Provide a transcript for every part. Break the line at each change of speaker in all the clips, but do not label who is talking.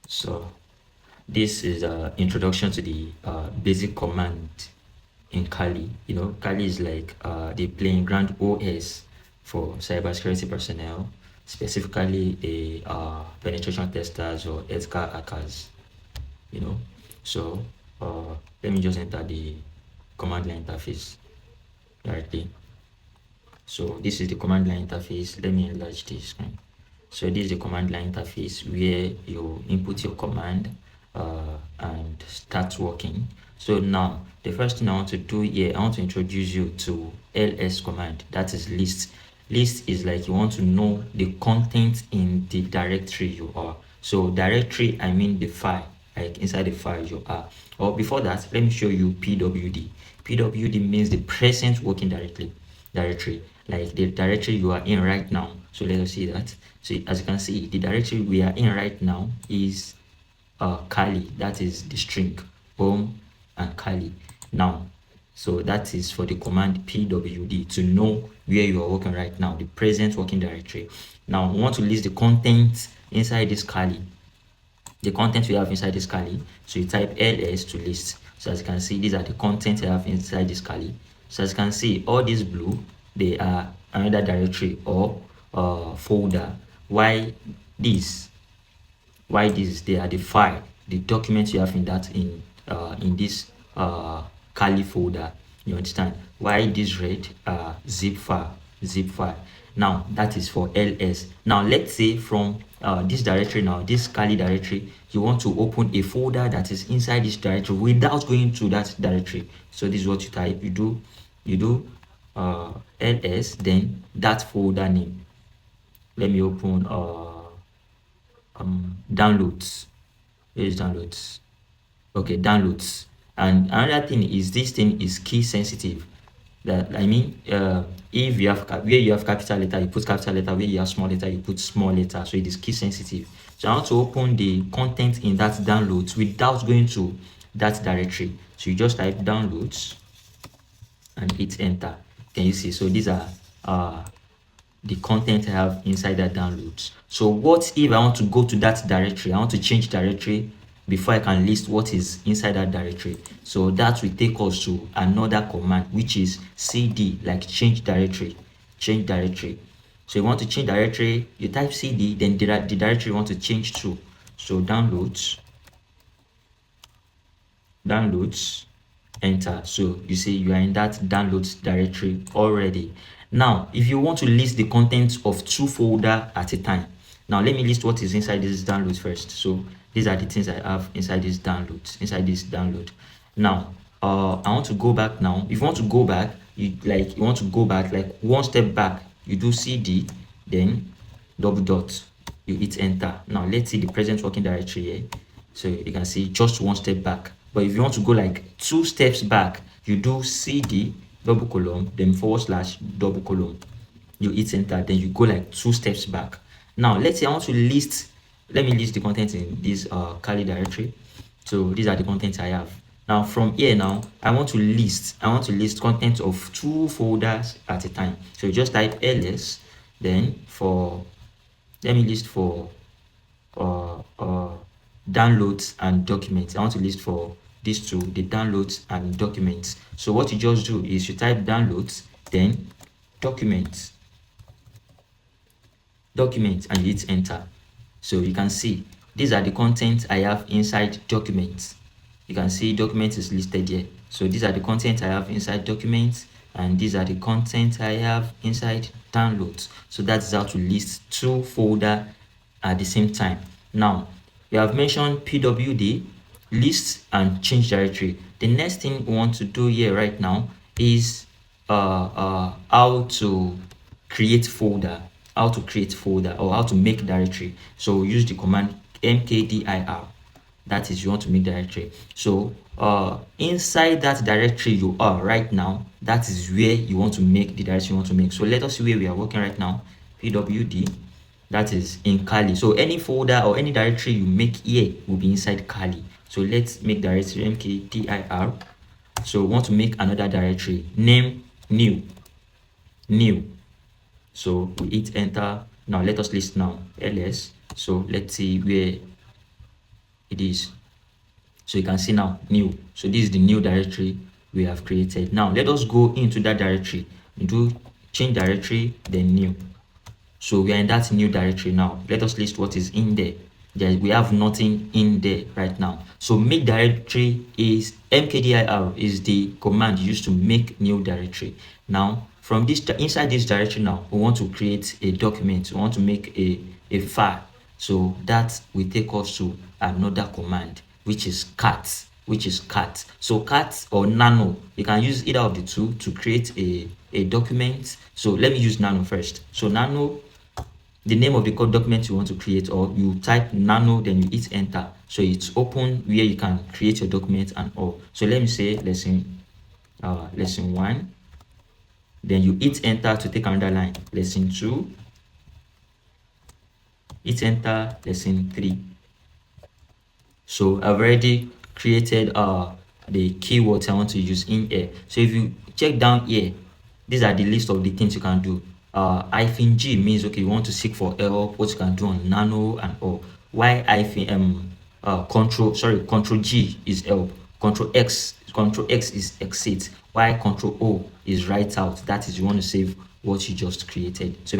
So this is introduction to the basic command in Kali. You know, Kali is like the playing ground OS for cybersecurity personnel, specifically the penetration testers or ethical hackers. You know, so let me just enter the command line interface directly. So this is the command line interface. Let me enlarge this screen. So this is the command line interface where you input your command and start working. So now the first thing I want to do here, I want to introduce you to ls command. That is list. List is like you want to know the content in the directory you are. So directory, I mean the file, like inside the file you are. Or before that, let me show you pwd. Pwd means the present working directory, like the directory you are in right now. So let us see that. So as you can see, the directory we are in right now is Kali. That is the string home and Kali. Now, so that is for the command pwd to know where you are working right now, the present working directory. Now we want to list the content inside this Kali, the content we have inside this Kali. So you type ls to list. So as you can see, these are the content I have inside this Kali. So as you can see, all these blue, they are another directory or folder. Why these? Why these? They are the file, the documents you have in this Kali folder. You understand? Why this red zip file. Now that is for ls. Now let's say from this directory, now this Kali directory, you want to open a folder that is inside this directory without going to that directory. So this is what you type. You do ls, then that folder name. Let me open downloads. Where is downloads? Okay, downloads. And another thing is, this thing is key sensitive. That I mean, if you have where you have capital letter, you put capital letter. Where you have small letter, you put small letter. So it is key sensitive. So I want to open the content in that downloads without going to that directory. So you just type downloads and hit enter. Can you see? So these are the content I have inside that downloads. So what if I want to go to that directory? I want to change directory before I can list what is inside that directory. So that will take us to another command, which is cd, like change directory. Change directory. So you want to change directory, you type cd, then the directory you want to change to. So downloads, enter. So you see you are in that downloads directory already. Now if you want to list the contents of two folder at a time, now let me list what is inside this download first. So these are the things I have inside this download. Now I want to go back. Now if you want to go back, you want to go back like one step back, you do cd, then double dot, you hit enter. Now let's see the present working directory here. So you can see just one step back. But if you want to go like two steps back, you do cd double column, then / double column, you hit enter, then you go like two steps back. Now let's say I want to list, let me list the content in this Kali directory. So these are the contents I have. Now from here, now I want to list content of two folders at a time. So you just type ls, then for, let me list for downloads and documents. I want to list for these two, the downloads and documents. So what you just do is you type downloads, then documents, and you hit enter. So you can see these are the contents I have inside documents. You can see documents is listed here. So these are the content I have inside documents, and these are the content I have inside downloads. So that's how to list two folder at the same time. Now we have mentioned pwd, list and change directory. The next thing we want to do here right now is how to create folder, or how to make directory. So use the command mkdir. That is, you want to make directory. So inside that directory you are right now, that is where you want to make the directory you want to make. So let us see where we are working right now. pwd, that is in Kali. So any folder or any directory you make here will be inside Kali. So let's make directory mkdir. So we want to make another directory, name new. So we hit enter. Now let us list now ls. So let's see where it is. So you can see now new. So this is the new directory we have created. Now let us go into that directory, do change directory, then new. So we are in that new directory now. Let us list what is in there. We have nothing in there right now. So make directory is mkdir is the command used to make new directory. Now from this inside this directory now, we want to create a document. We want to make a file. So that will take us to another command, which is cat. So cat or nano, you can use either of the two to create a document. So let me use nano first. So nano, the name of the code document you want to create, or you type nano, then you hit enter. So it's open where you can create your document and all. So let me say lesson 1. Then you hit enter to take another line. Lesson 2. Hit enter. Lesson 3. So I've already created the keywords I want to use in here. So if you check down here, these are the list of the things you can do. -G means okay, you want to seek for help, what you can do on nano and all. Why control G is help, control X is exit, why control O is write out, that is you want to save what you just created. So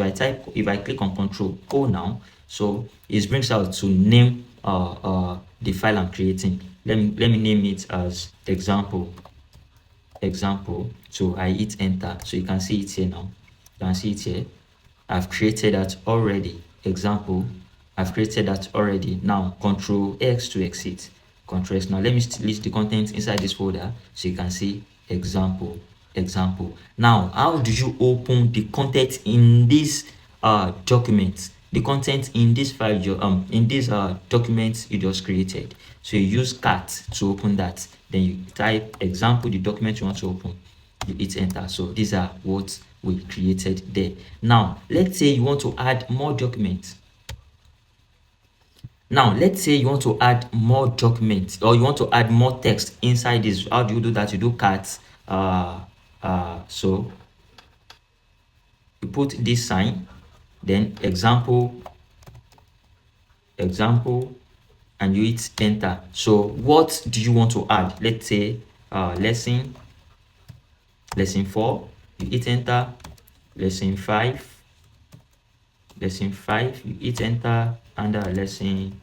if I click on control O now, so it brings out to name the file I'm creating. Let me name it as example. So I hit enter. So you can see it here now. You can see it here. I've created that already. Example. I've created that already. Now control X to exit. Control X. Now let me list the contents inside this folder so you can see example. Now how do you open the content in this document? The content in this file, in this document you just created. So you use cat to open that. Then you type example, the document you want to open. You hit enter. So these are what we created there. Now let's say you want to add more documents. Now let's say you want to add more documents, or you want to add more text inside this. How do you do that? You do cat. So you put this sign, then example, and you hit enter. So what do you want to add? Let's say lesson 4, you hit enter. Lesson 5, you hit enter. Under lesson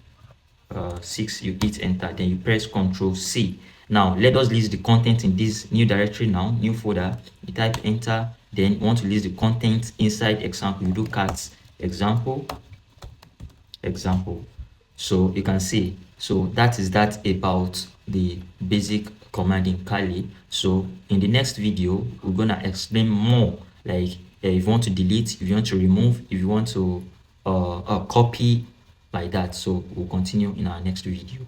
6, you hit enter. Then you press Ctrl C. Now let us list the content in this new directory now, new folder. You type enter. Then you want to list the content inside example. You do cat example. So you can see. So that is that about the basic command in Kali. So in the next video, we're gonna explain more, like if you want to delete, if you want to remove, if you want to copy, like that. So we'll continue in our next video.